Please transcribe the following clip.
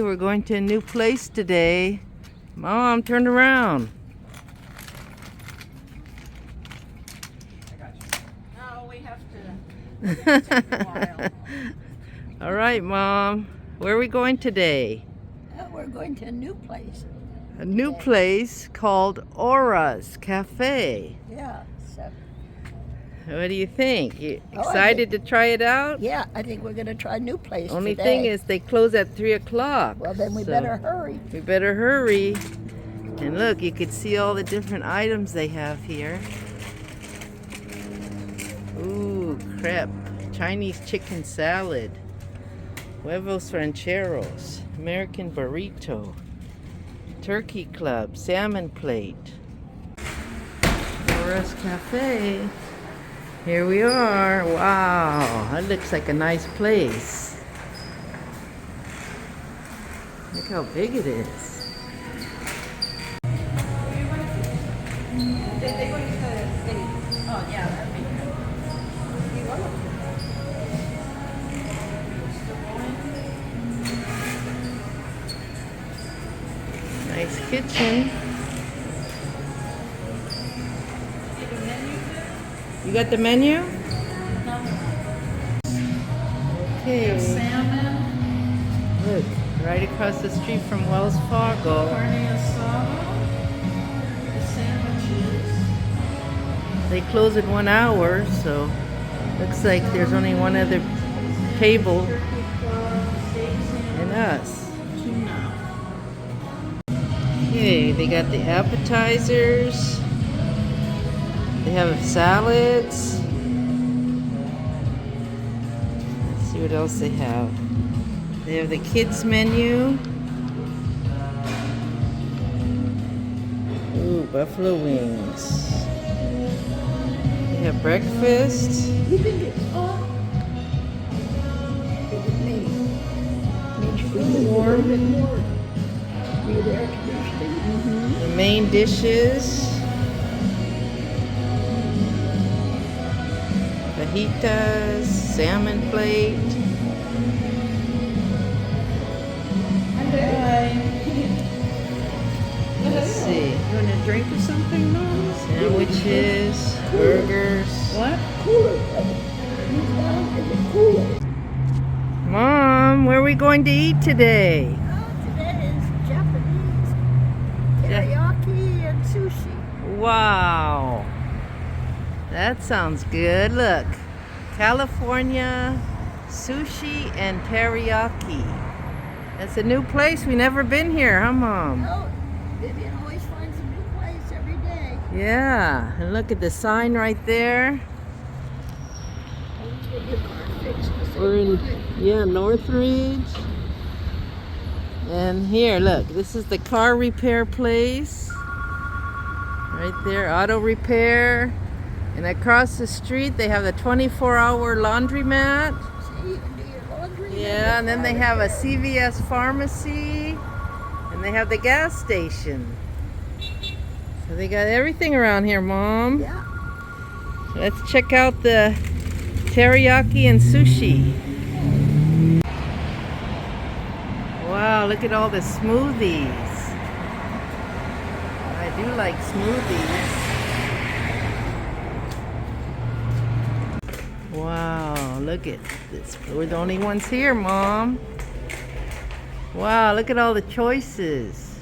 We're going to a new place today. Mom, turn around. I got you. No, we have to take a while. All right, Mom. Where are we going today? We're going to a new place. A new place called Aura's Cafe. Yeah. So, What do you think? You Oh, excited to try it out? yeah, I think we're going to try a new place Only today. thing is they close at 3 o'clock. Well, then we so better hurry. We better hurry. And look, you can see all the different items they have here. Ooh, crepe, Chinese chicken salad, huevos rancheros, American burrito, turkey club, salmon plate. Aura's Cafe. Here we are. Wow, that looks like a nice place. Look how big it is. Nice kitchen. You got the menu? Okay. Salmon, Look, right across the street from Wells Fargo. carne asada, the sandwiches. They close in 1 hour, so looks like there's only one other table Turkey club, steak and sandwich, us. tuna. Okay, they got the appetizers. They have salads. Let's see what else they have. They have the kids menu. Ooh, buffalo wings. They have breakfast. You think it's on? Is it me? Makes you feel warm. A bit more. With air conditioning. The main dishes. Fajitas, salmon plate. Let's see. You want a drink or something, Mom? Sandwiches, burgers. What? Cooler. Is it cooler? Mom, where are we going to eat today? Today is Japanese teriyaki and sushi. Wow. That sounds good. Look. California sushi and teriyaki. That's a new place. We never been here, huh, Mom? Oh, Vivian always finds a new place every day. Yeah. And look at the sign right there. Always get your car fixed the same We're in, way. Northridge. And here, look, this is the car repair place. Right there, auto repair. And across the street, they have the 24-hour laundromat. See, you can do your laundry. Yeah, and then they have a CVS pharmacy. And they have the gas station. So they got everything around here, Mom. Yeah. Let's check out the teriyaki and sushi. Wow, look at all the smoothies. I do like smoothies. Wow, look at this. We're the only ones here, Mom. Wow, look at all the choices.